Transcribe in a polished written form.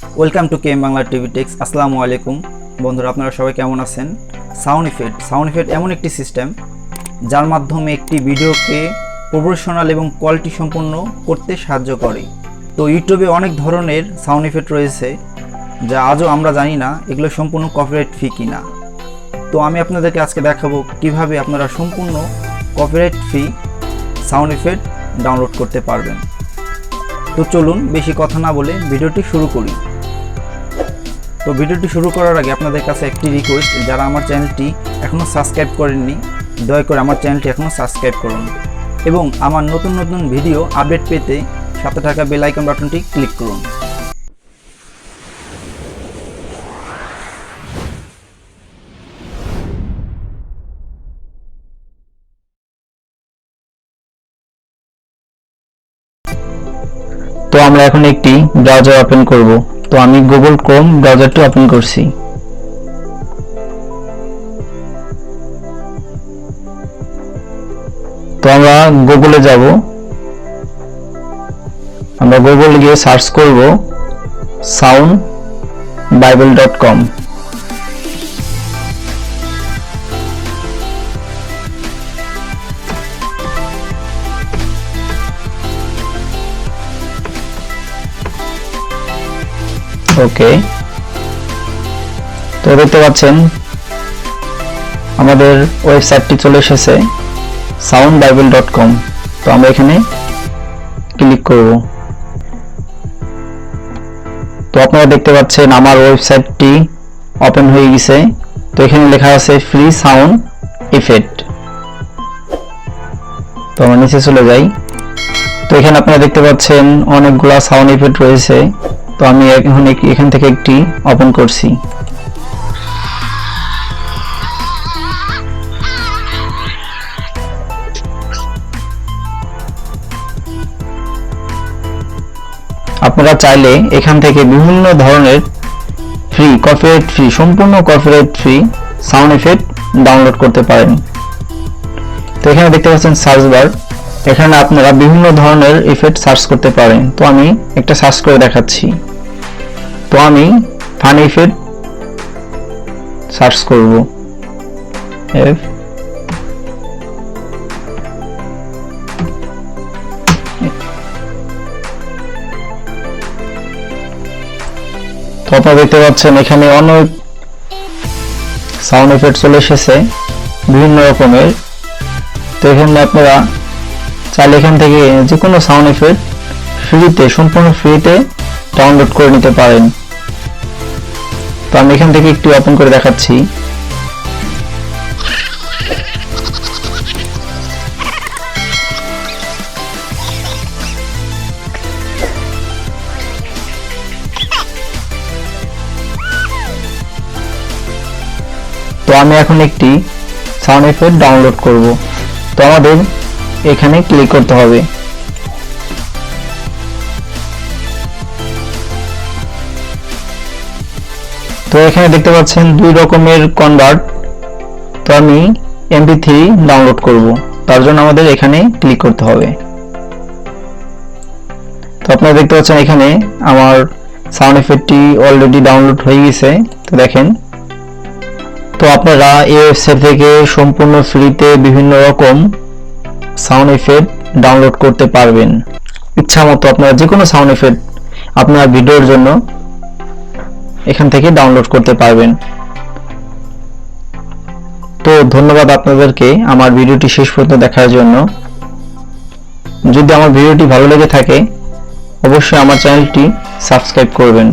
Welcome to KM Bangla TV techs. আসসালামু আলাইকুম বন্ধুরা, আপনারা সবাই কেমন আছেন? সাউন্ড ইফেক্ট এমন একটি সিস্টেম যার মাধ্যমে একটি ভিডিওকে প্রফেশনাল এবং কোয়ালিটি সম্পন্ন করতে সাহায্য করে। তো ইউটিউবে অনেক ধরনের সাউন্ড ইফেক্ট রয়েছে যা আজও আমরা জানি না এগুলো সম্পূর্ণ কপিরাইট ফ্রি কিনা। তো আমি আপনাদেরকে আজকে দেখাবো কিভাবে আপনারা সম্পূর্ণ copyright free sound effect download করতে পারবেন। তো চলুন বেশি কথা না বলে ভিডিওটি শুরু করি। তো ভিডিওটি শুরু করার আগে আপনাদের কাছে একটি রিকোয়েস্ট, যারা আমার চ্যানেলটি এখনও সাবস্ক্রাইব করেননি দয়া করে আমার চ্যানেলটি এখনও সাবস্ক্রাইব করুন এবং আমার নতুন নতুন ভিডিও আপডেট পেতে সাথে থাকা বেল আইকন বাটনটি ক্লিক করুন। তো আমরা এখন একটি ব্রাউজার ওপেন করব। তো আমি গুগল ক্রোম ব্রাউজারটি ওপেন করছি। তো আমরা গুগলে যাব। আমরা গুগলে গিয়ে সার্চ করব soundbible.com। ওকে, তো দেখতে পাচ্ছেন আমাদের ওয়েবসাইটটি চলে এসেছে soundbible.com। তো আমরা এখানে ক্লিক করব। তো আপনারা দেখতে পাচ্ছেন আমার ওয়েবসাইটটি ওপেন হয়ে গেছে। তো এখানে লেখা আছে ফ্রি সাউন্ড ইফেক্ট। তো আমরা নিচে চলে যাই। তো এখানে আপনারা দেখতে পাচ্ছেন অনেকগুলা সাউন্ড ইফেক্ট রয়েছে। তো আমি এখন এখান থেকে একটি ওপেন করছি। আপনারা চাইলে এখান থেকে বিভিন্ন ধরনের ফ্রি কপিরাইট ফ্রি সম্পূর্ণ copyright free sound effect download করতে পারেন। তো এখানে দেখতে পাচ্ছেন সার্চ বার, এখানে আপনারা বিভিন্ন ধরনের ইফেক্ট সার্চ করতে পারেন। তো আমি একটা সার্চ করে দেখাচ্ছি। তো আমি ফানি ইফেক্ট সার্চ করব। তো আপনারা দেখতে পাচ্ছেন এখানে অনেক সাউন্ড ইফেক্ট চলে এসেছে বিভিন্ন রকমের। তো এখানে আপনারা চাইলে এখান থেকে যে কোনো সাউন্ড ইফেক্ট ফ্রিতে সম্পূর্ণ ফ্রিতে ডাউনলোড করে নিতে পারেন। তো আমি এখান থেকে একটু ওপেন করে দেখাচ্ছি। তো আমি এখন একটি সাউন্ড ইফেক্ট ডাউনলোড করব। তো আমাদের এখানে ক্লিক করতে হবে। তো এখানে দেখতে পাচ্ছেন দুই রকমের কনভার্ট। তো আমি MP3 ডাউনলোড করব, তার জন্য আমাদের এখানে ক্লিক করতে হবে। তো আপনারা দেখতে পাচ্ছেন এখানে আমার সাউন্ড ইফেক্টটি অলরেডি ডাউনলোড হয়ে গেছে। তো দেখেন, তো আপনারা এই ওয়েবসাইট থেকে সম্পূর্ণ ফ্রিতে বিভিন্ন রকম সাউন্ড ইফেক্ট ডাউনলোড করতে পারবেন। ইচ্ছা মতো আপনারা যে কোনো সাউন্ড ইফেক্ট আপনার ভিডিওর জন্য এখান থেকে ডাউনলোড করতে পারবেন। তো ধন্যবাদ আপনাদেরকে আমার ভিডিওটি শেষ পর্যন্ত দেখার জন্য। যদি আমার ভিডিওটি ভালো লেগে থাকে অবশ্যই আমার চ্যানেলটি সাবস্ক্রাইব করবেন।